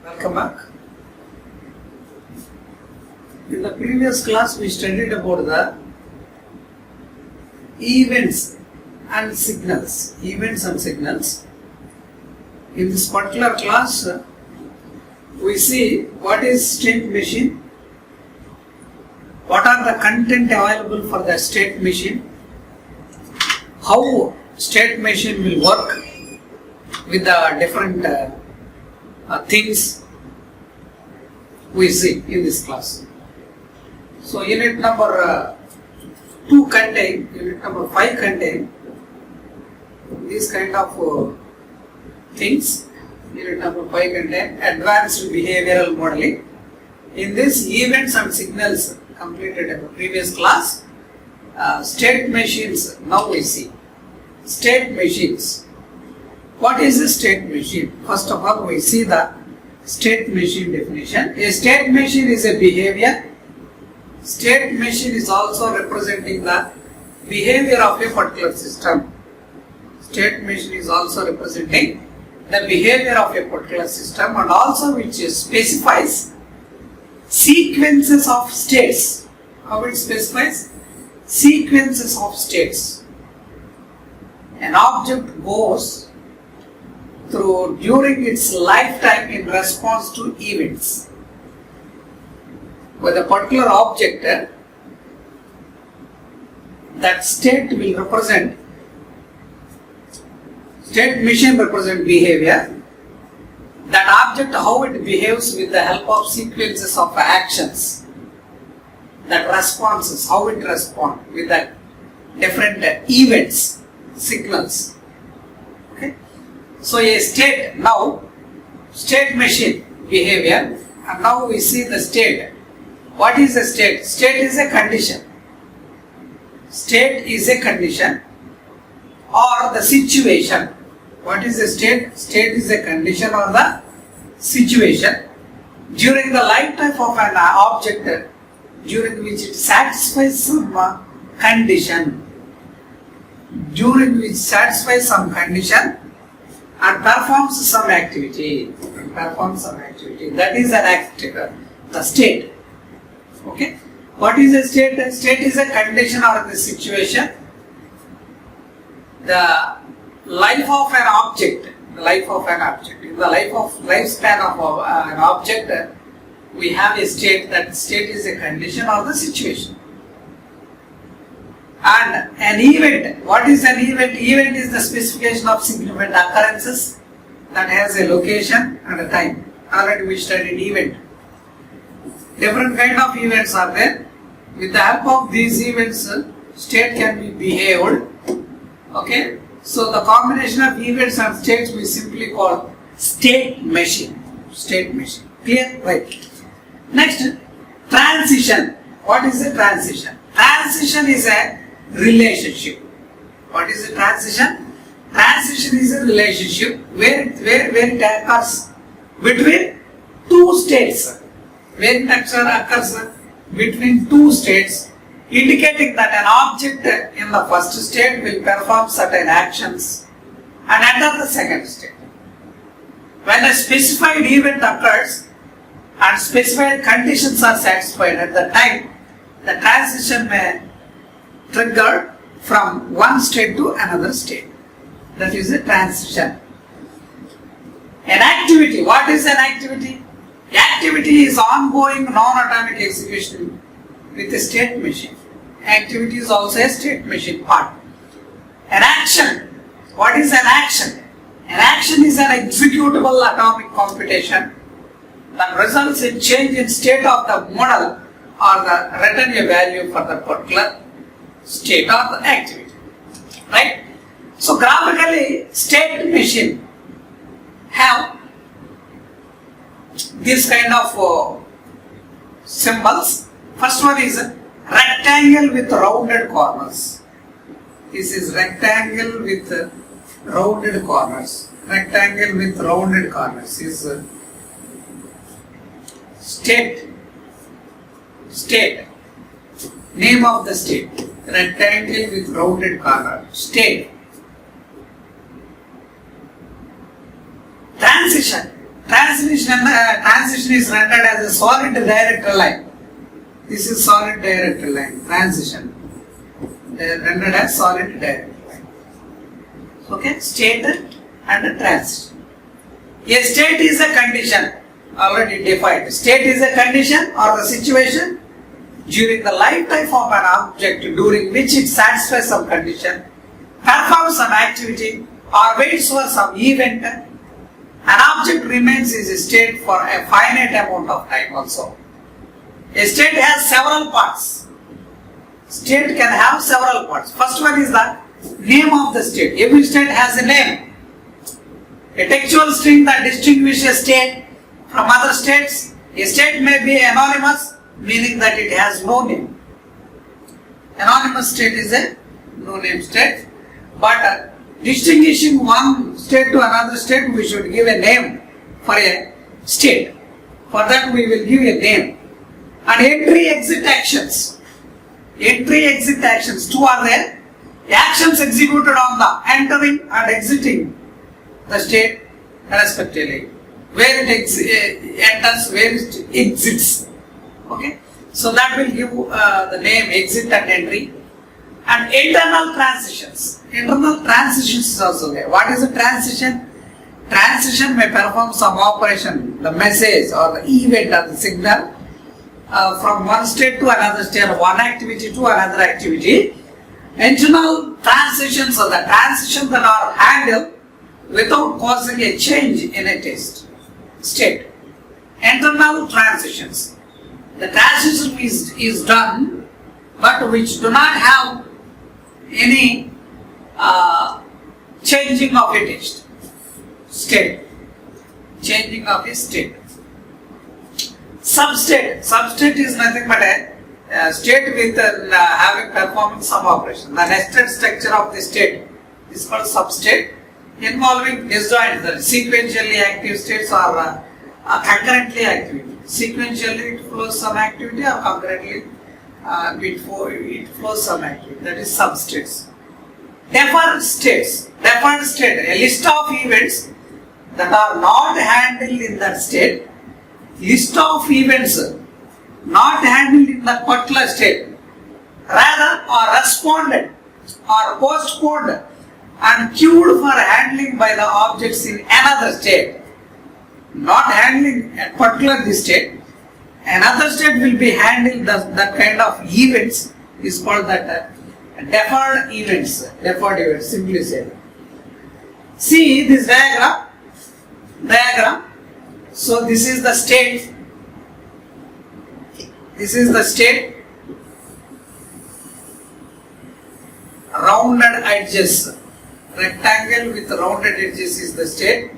Welcome back. In the previous class we studied about the events and signals. Events and signals. In this particular class we see what is state machine, what are the content available for the state machine, how state machine will work with the different things we see in this class. So unit number 2 contain, unit number 5 contain these kind of things. Unit number 5 contain advanced behavioral modeling. In this events and signals completed in the previous class, state machines, now we see state machines. What is a state machine? First of all, we see the state machine definition. A state machine is a behavior. State machine is also representing the behavior of a particular system. State machine is also representing the behavior of a particular system and also which specifies sequences of states. How it specifies? Sequences of states. An object goes through during its lifetime in response to events. With a particular object, that state will represent, state machine represent behavior. That object, how it behaves with the help of sequences of actions. That responses, how it responds with the different events, signals. Okay. So a state, now state machine behavior, and now we see the state. What is a state? State is a condition. State is a condition or the situation. What is a state? State is a condition or the situation during the lifetime of an object during which it satisfies some condition. During which satisfies some condition and performs some activity. That is an activity, the state. Okay. What is a state? A state is a condition or the situation. The life of an object. In the lifespan of an object, we have a state. That state is a condition or the situation. And an event, what is an event? Event is the specification of significant occurrences that has a location and a time. Already we studied event. Different kind of events are there. With the help of these events, state can be behaved. Okay. So the combination of events and states we simply call state machine. State machine. Clear? Right. Next, transition. What is a transition? Transition is a relationship. What is a transition? Transition is a relationship where it occurs between two states. Where it occurs between two states, indicating that an object in the first state will perform certain actions and enter the second state. When a specified event occurs and specified conditions are satisfied at the time, the transition may trigger from one state to another state. That is a transition. An activity. What is an activity? Activity is ongoing non-atomic execution with a state machine. Activity is also a state machine part. An action. What is an action? An action is an executable atomic computation that results in change in state of the model or the return a value for the particular state or the activity. Right? So graphically, state machine have this kind of symbols. First one is rectangle with rounded corners. This is rectangle with rounded corners. Rectangle with rounded corners is state. State. Name of the state. Rectangle with rounded corner. State. Transition. Transition is rendered as a solid direct line. This is solid direct line. Transition rendered as solid direct line. Okay, state and transition. A state is a condition already defined. State is a condition or the situation during the lifetime of an object during which it satisfies some condition, performs some activity or waits for some event. An object remains in a state for a finite amount of time also. A state has several parts. State can have several parts. First one is the name of the state. Every state has a name. A textual string that distinguishes a state from other states. A state may be anonymous, meaning that it has no name. Anonymous state is a no-name state. But distinguishing one state to another state, we should give a name for a state. For that we will give a name. And entry-exit actions. Entry-exit actions. Two are there. Actions executed on the entering and exiting the state respectively. Where it enters, where it exits. Okay. So that will give the name exit and entry. And internal transitions. Internal transitions is also there. What is a transition? Transition may perform some operation, the message or the event or the signal from one state to another state, one activity to another activity. Internal transitions are the transitions that are handled without causing a change in a state. Internal transitions. The transition is done, but which do not have any changing of a state. Changing of a state. Substate. Substate is nothing but a state with having performing some operation. The nested structure of the state is called substate, involving disjoint, the sequentially active states or concurrently active. Sequentially it flows some activity or concurrently it flows some activity. That is substates. Deferred states. Deferred state, a list of events that are not handled in that state. List of events not handled in that particular state, rather are responded or postponed and queued for handling by the objects in another state. Not handling a particular state, another state will be handling that kind of events is called that deferred events. Deferred events, simply said. See this diagram. So this is the state. This is the state. Rounded edges. Rectangle with rounded edges is the state.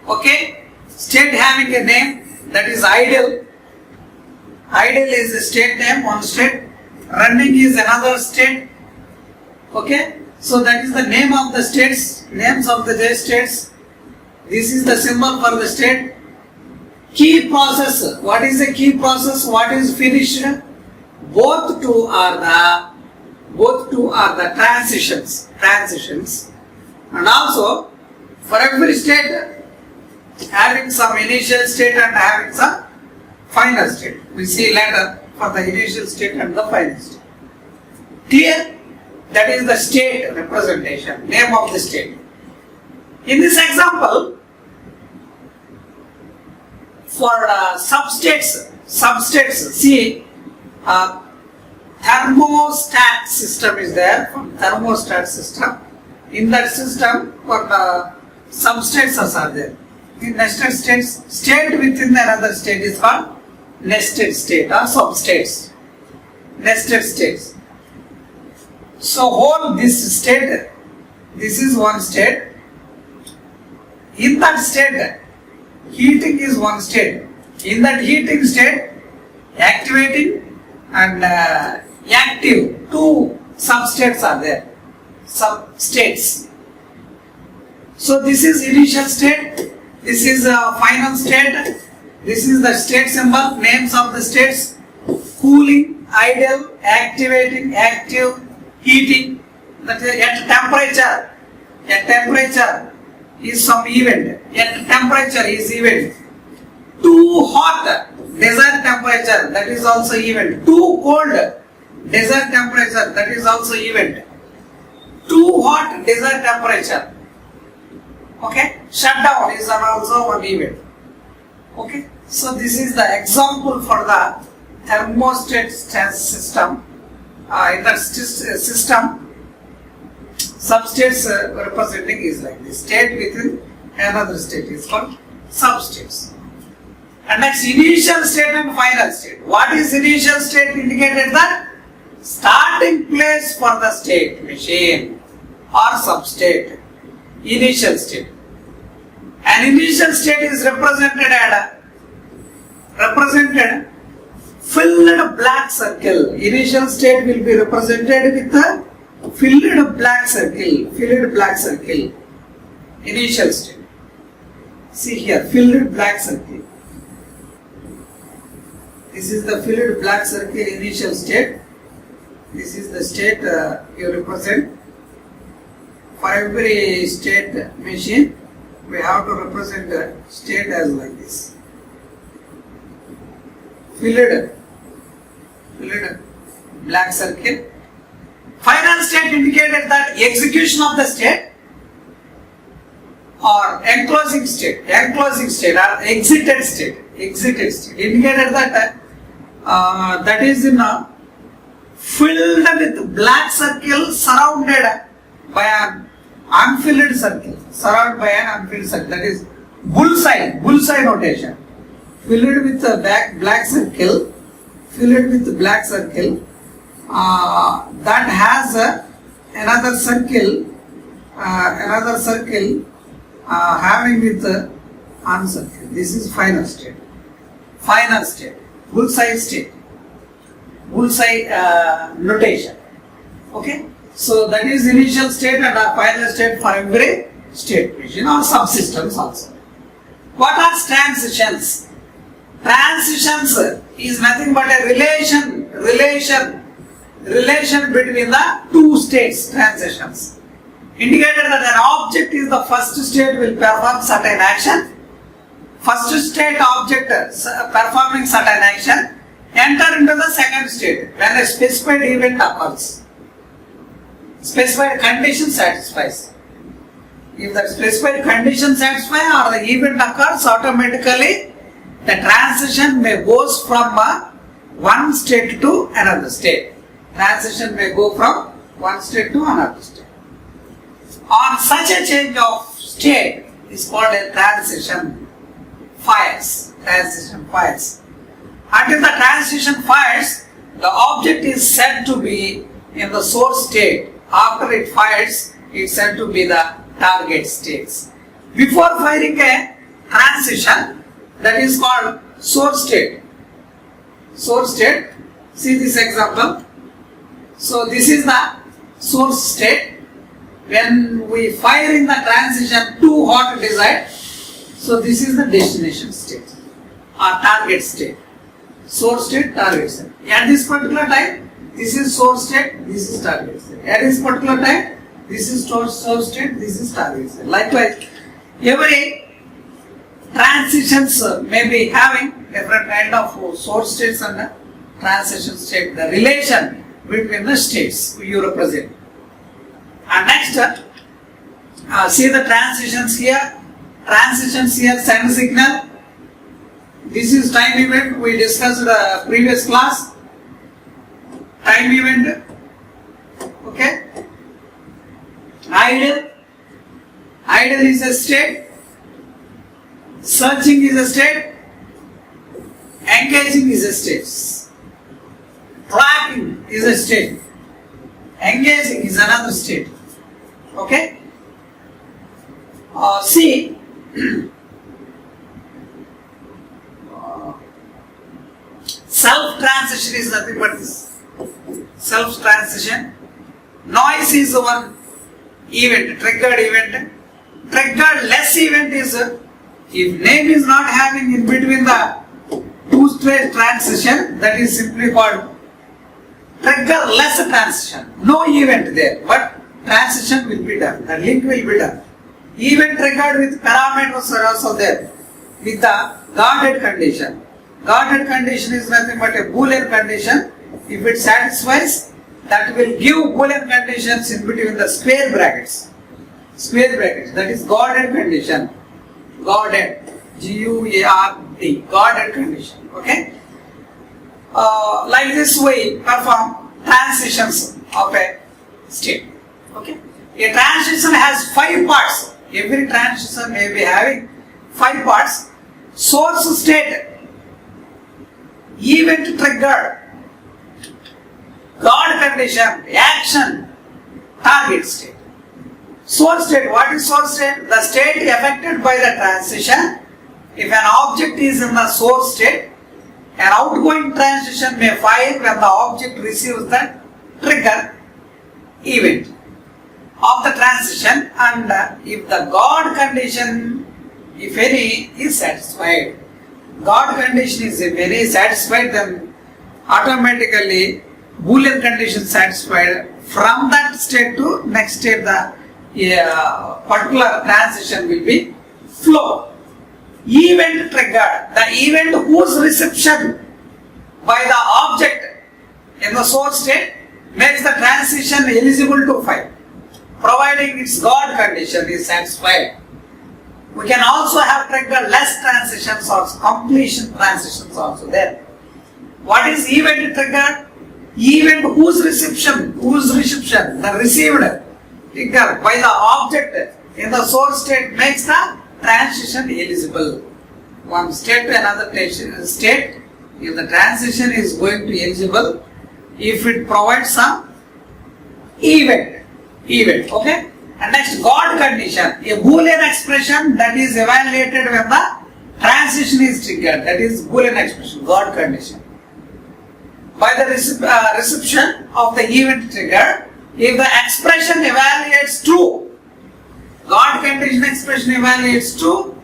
Okay. State having a name, that is idle. Idle is the state name, one state. Running is another state. Okay. So that is the name of the states. Names of the states. This is the symbol for the state. Key process. What is a key process? What is finished? Both two are the transitions. And also for every state having some initial state and having some final state. We see later for the initial state and the final state. Clear? That is the state representation, name of the state. In this example, for substates, see, thermostat system is there. Thermostat system. In that system, for the substates are there. In nested states, state within another state is called nested state or substates. Nested states. So whole this state, this is one state. In that state, heating is one state. In that heating state, activating and active, two substates are there. Substates. So this is initial state, this is final state, this is the state symbol, names of the states, cooling, idle, activating, active, heating, that is at temperature, is some event. At temperature is event. Too hot desired temperature, that is also event. Too cold desired temperature, that is also event. Too hot desired temperature. Okay, shutdown is also one event. Okay, so this is the example for the thermostat system. In that system, substates representing is like this. State within another state is called substates. And next, initial state and final state. What is initial state? Indicated that starting place for the state machine or substate. Initial state. An initial state is represented filled black circle. Initial state will be represented with a filled black circle. Filled black circle. Initial state. See here, filled black circle. This is the filled black circle initial state. This is the state you represent. For every state machine, we have to represent the state as like this. Filled black circle. Final state indicated that execution of the state or enclosing state or exited state indicated that that is in a filled with black circle surrounded by an unfilled circle. That is bullseye notation. Filled with a black circle, that has another circle having with the uncircle. This is final state. Bullseye notation. Okay, so that is initial state and final state for every state machine or subsystems also. What are transitions? Transitions is nothing but a relation between the two states. Transitions indicated that an object is the first state will perform certain action. First state object performing certain action enter into the second state when a specified event occurs. Specified condition satisfies. If the specified condition satisfies or the event occurs, automatically the transition may goes from one state to another state. Transition may go from one state to another state. On such a change of state is called a transition fires. Until the transition fires, the object is said to be in the source state. After it fires, it's said to be the target states. Before firing a transition, that is called source state. See this example. So this is the source state. When we fire in the transition too hot desired, so this is the destination state or target state. Source state, target state. At this particular time, this is source state, this is target state. At this particular time, this is source state, this is target state. Likewise, every transitions may be having different kind of source states and transition state. The relation between the states you represent. And next, see the transitions here. Send signal. This is time event. We discussed previous class. Time event. Okay. Idle is a state. Searching is a state. Engaging is a state. Tracking is a state. Engaging is another state. Okay. See. Self-transition is nothing but this. Self-transition. Noise is one event, triggered event. Triggered less event is if name is not having in between the two-stage transition, that is simply called trigger less transition. No event there, but transition will be done. The link will be done. Event triggered with parameters are also there with the guarded condition. Guarded condition is nothing but a Boolean condition. If it satisfies, that will give Boolean conditions in between the square brackets. Square brackets, that is guarded condition. Guarded, G-U-A-R-D, guarded condition. Okay? Like this we perform transitions of a state. Okay? A transition has 5 parts. Every transition may be having 5 parts. Source state, event triggered, guard condition, action, target state. Source state, what is source state? The state affected by the transition. If an object is in the source state, an outgoing transition may fire when the object receives the trigger event of the transition, and if the guard condition, if any, is satisfied. Guard condition is if any satisfied, then automatically Boolean condition satisfied. From that state to next state, the particular transition will be flow. Event triggered, the event whose reception by the object in the source state makes the transition eligible to fire, providing its guard condition is satisfied. We can also have triggered less transitions or completion transitions also there. What is event triggered? Event whose reception, the received trigger by the object in the source state makes the transition eligible. One state to another state, if the transition is going to eligible, if it provides some event, okay? And next, guard condition, a Boolean expression that is evaluated when the transition is triggered, that is Boolean expression, guard condition. By the reception of the event trigger, if the expression evaluates true, guard condition expression evaluates true,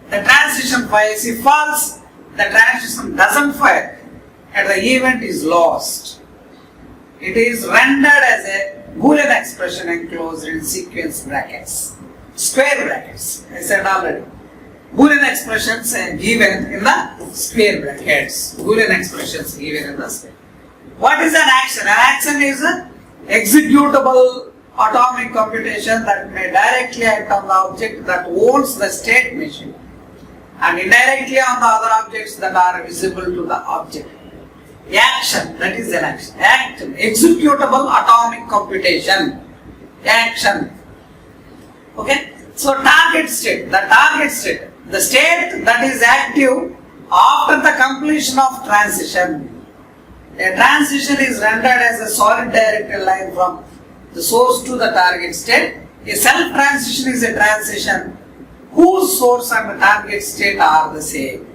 the transition fires. If false, the transition doesn't fire and the event is lost. It is rendered as a Boolean expression enclosed in sequence brackets, square brackets. I said already. Boolean expressions given in the square brackets. Boolean expressions given in the square. What is an action? An action is an executable atomic computation that may directly act on the object that owns the state machine and indirectly on the other objects that are visible to the object. Action, that is an action. Action, executable atomic computation. Action. Okay? So target state, the state that is active after the completion of transition. A transition is rendered as a solid directed line from the source to the target state. A self transition is a transition whose source and the target state are the same.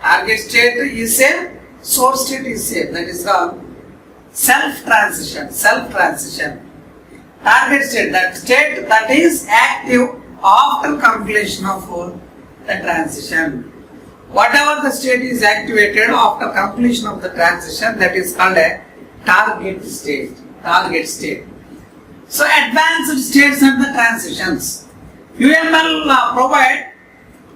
Target state is same. Source state is same, that is called self-transition. Target state, that state that is active after completion of the transition. Whatever the state is activated after completion of the transition, that is called a target state. So advanced states and the transitions. UML provide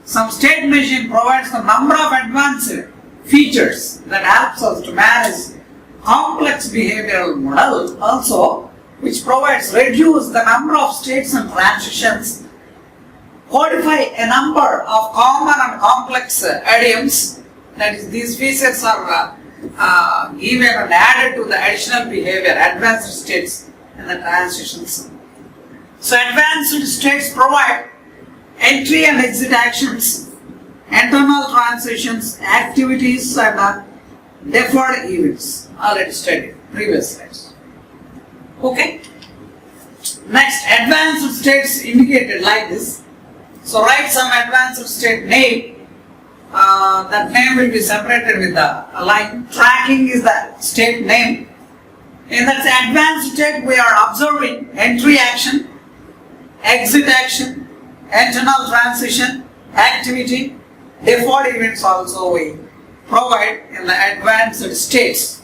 some state machine provides a number of advanced features that helps us to manage complex behavioral model also, which provides reduce the number of states and transitions, codify a number of common and complex idioms, that is these features are given and added to the additional behavior, advanced states and the transitions. So advanced states provide entry and exit actions, internal transitions, activities and deferred events. Already studied, previous slides. Okay. Next, advanced states indicated like this. So write some advanced state name. That name will be separated with a line. Tracking is the state name. In that advanced state, we are observing entry action, exit action, internal transition, activity, default events also we provide in the advanced states.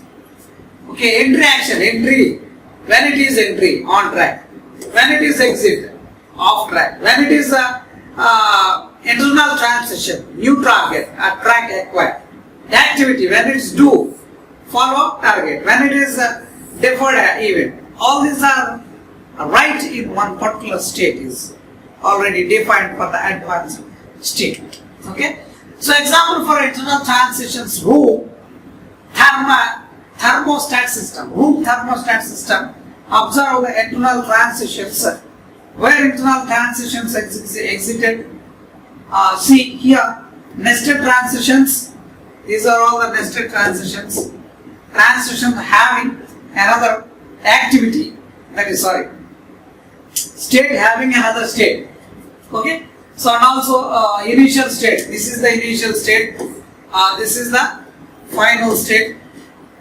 Okay, entry action, when it is entry, on track. When it is exit, off track. When it is a internal transition, new target, a track acquired. Activity, when it's due, follow target. When it is a deferred event, all these are right in one particular state is already defined for the advanced state. Okay. So example for internal transitions, room thermostat system. Room thermostat system. Observe the internal transitions. Where internal transitions exited. See here, nested transitions. These are all the nested transitions. Transition having another activity. That is state having another state. Okay. So and also initial state. This is the initial state. This is the final state.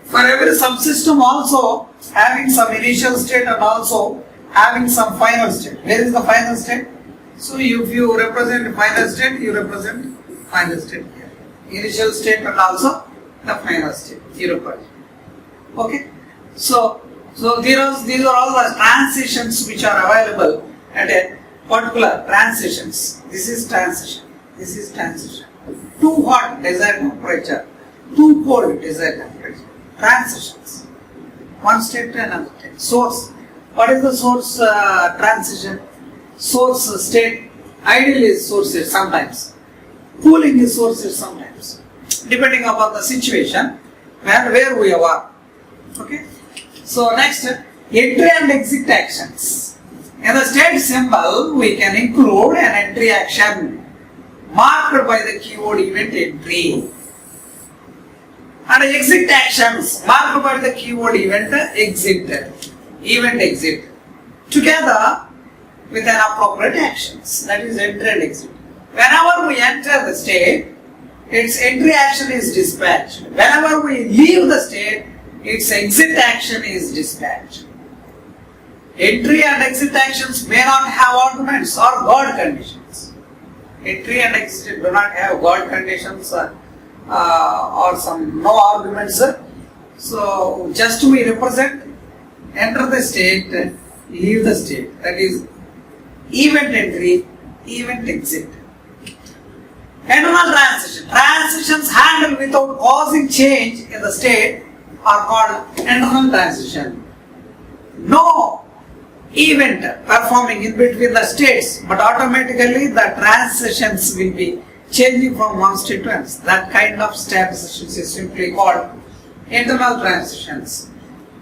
For every subsystem also having some initial state and also having some final state. Where is the final state? So if you represent final state, you represent final state here. Initial state and also the final state. You represent. Okay. So these are all the transitions which are available at a particular transitions. This is transition. This is transition. Too hot desired temperature. Too cold desired temperature. Transitions. One state to another state. Source. What is the source transition? Source state. Ideal is source state sometimes. Cooling is source state sometimes. Depending upon the situation and where we are. Okay. So next, entry and exit actions. In the state symbol, we can include an entry action marked by the keyword event entry. And exit actions marked by the keyword event exit. Event exit. Together with an appropriate actions. That is entry and exit. Whenever we enter the state, its entry action is dispatched. Whenever we leave the state, its exit action is dispatched. Entry and exit actions may not have arguments or guard conditions. Entry and exit do not have guard conditions or some no arguments. So just we represent enter the state, leave the state. That is event entry, event exit. Internal transition. Transitions handled without causing change in the state are called internal transition. No event performing in between the states, but automatically the transitions will be changing from one state to another. That kind of transitions is simply called internal transitions.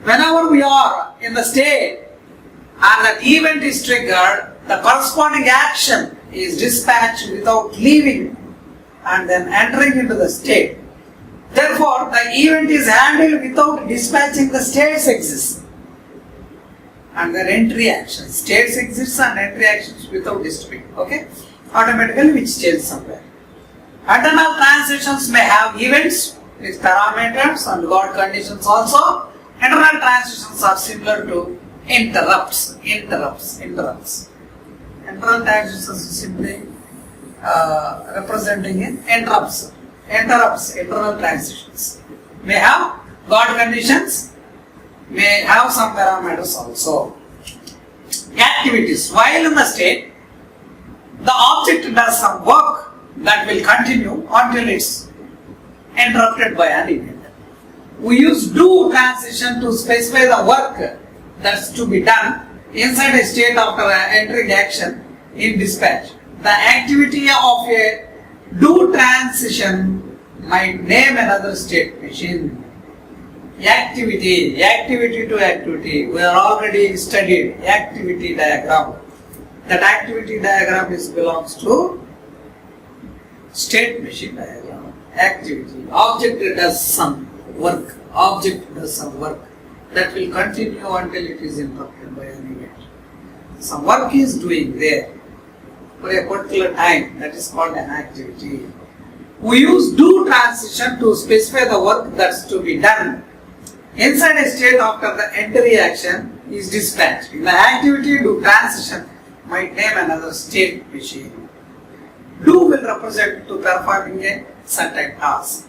Whenever we are in the state and that event is triggered, the corresponding action is dispatched without leaving and then entering into the state. Therefore, the event is handled without dispatching the states exist. And their entry actions. States exists and entry actions without disturbing. Okay? Automatically which change somewhere. Internal transitions may have events with parameters and guard conditions also. Internal transitions are similar to interrupts. Internal transitions is simply representing in interrupts. Internal transitions. May have guard conditions, may have some parameters also. Activities. While in the state, the object does some work that will continue until it's interrupted by an event. We use do transition to specify the work that's to be done inside a state after entering action in dispatch. The activity of a do transition might name another state machine. Activity to activity. We are already studied activity diagram. That activity diagram belongs to state machine diagram. Activity. Object does some work. That will continue until it is interrupted by an event. Some work is doing there for a particular time. That is called an activity. We use do transition to specify the work that's to be done inside a state after the entry action is dispatched. In the activity do transition might name another state machine. Do will represent to performing a certain task.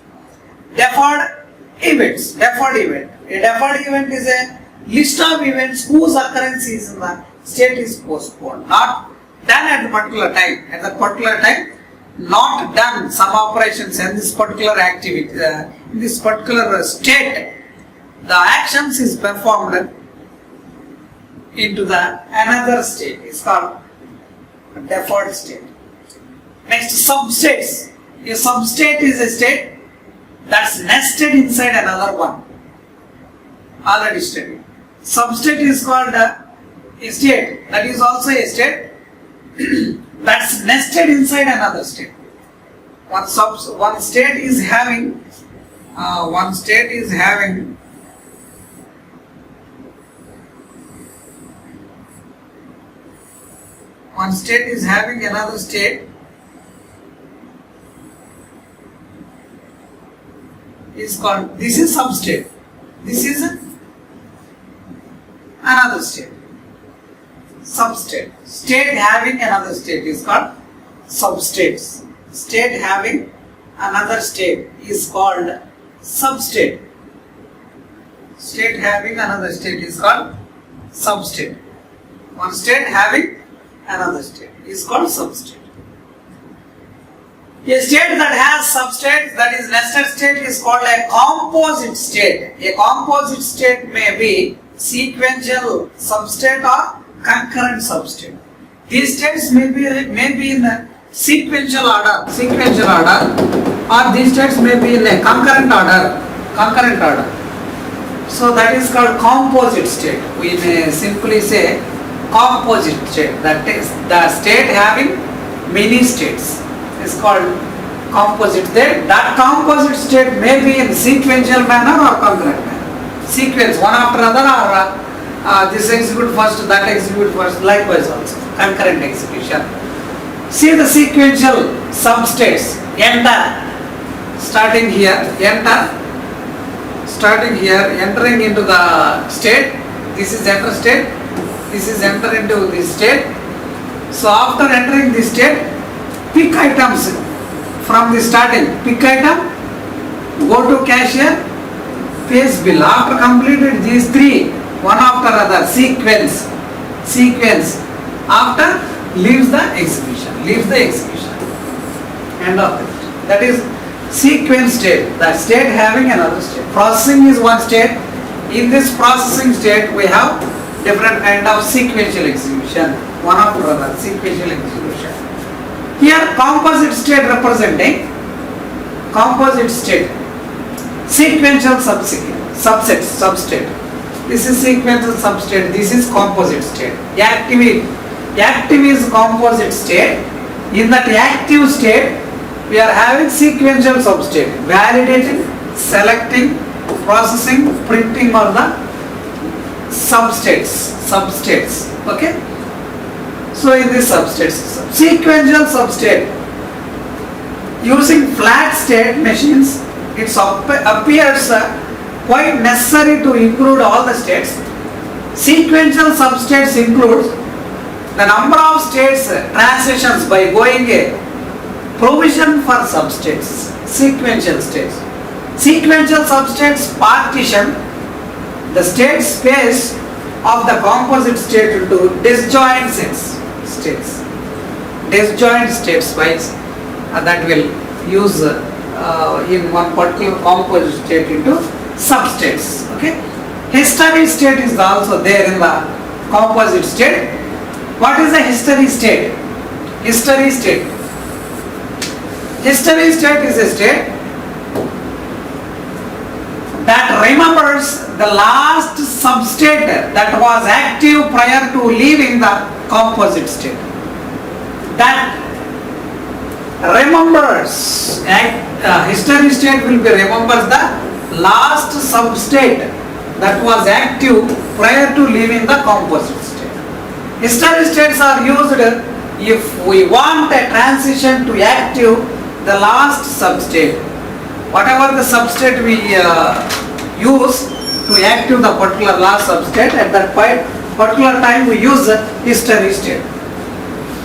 Deferred events. Deferred event. A deferred event is a list of events whose occurrence is in the state is postponed. Not done at a particular time. At that particular time, not done some operations in this particular activity, in this particular state. The actions is performed into the another state. It's called deferred state. Next, substates. A substate is a state that's nested inside another one. Already studied. Substate is called a state. That is also a state that's nested inside another state. One state is having another state is called, this is substate. This is another state. Substate. State having another state is called substates. State having another state is called substate. State having another state is called substate. One state having another state is called substate. A state that has substate, that is nested state, is called a composite state. A composite state may be sequential substate or concurrent substate. These states may be in a sequential order, or these states may be in a concurrent order. So that is called composite state. We may simply say composite state. That is the state having many states is called composite state. That composite state may be in sequential manner or concurrent manner. Sequence, one after another, or this execute first, that execute first, likewise also, concurrent execution. See the sequential substates. Enter, starting here, entering into the state. This is enter state. This is enter into this state. So after entering this state, pick items from the starting. Pick item, go to cashier, pays bill. After completed these three, one after other, sequence. After leaves the execution. End of it. That is sequence state. The state having another state. Processing is one state. In this processing state, we have different kind of sequential execution. One after another, sequential execution. Here, composite state representing composite state. Sequential substate. This is sequential substate. This is composite state. Active is composite state. In that active state, we are having sequential substate. Validating, selecting, processing, printing all the substates. Okay. So in this substate system, sequential substate, using flat state machines, it appears quite necessary to include all the states. Sequential substates includes the number of states transitions by going a provision for substates, sequential states. Sequential substates partition the state space of the composite state into disjoint states. Disjoint states wise that will use in one particular composite state into substates. Okay. History state is also there in the composite state. What is the history state? History state is a state that remembers the last substate that was active prior to leaving the composite state. That remembers, history state will be remembers the last substate that was active prior to leaving the composite state. History states are used if we want a transition to active the last substate. Whatever the substate we use to active the particular last substate, at that particular time we use the history state.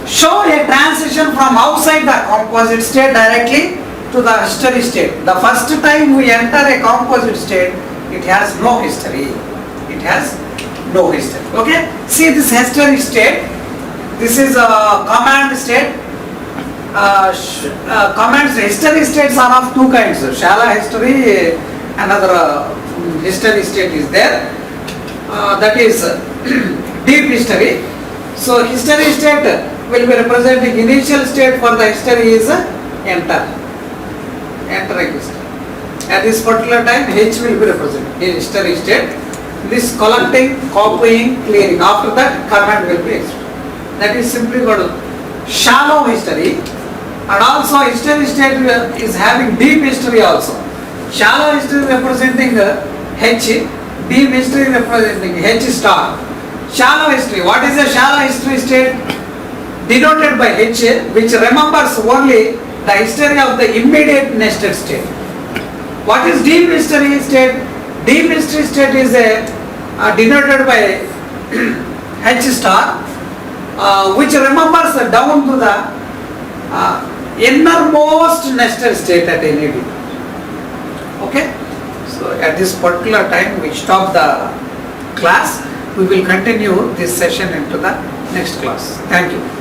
Show a transition from outside the composite state directly to the history state. The first time we enter a composite state, it has no history. Okay? See this history state. This is a command state. Commands history states are of two kinds. Shallow history, another history state is there. That is deep history. So history state will be representing initial state for the history is entering history. At this particular time, H will be represented in history state. This collecting, copying, clearing. After that, command will be executed. That is simply called shallow history. And also history state is having deep history also. Shallow history representing H, deep history representing H star. Shallow history. What is a shallow history state? Denoted by H, which remembers only the history of the immediate nested state. What is deep history state? Deep history state is denoted by H star, which remembers down to the innermost nested state at any time. Okay? So at this particular time we stop the class. We will continue this session into the next class. Thank you.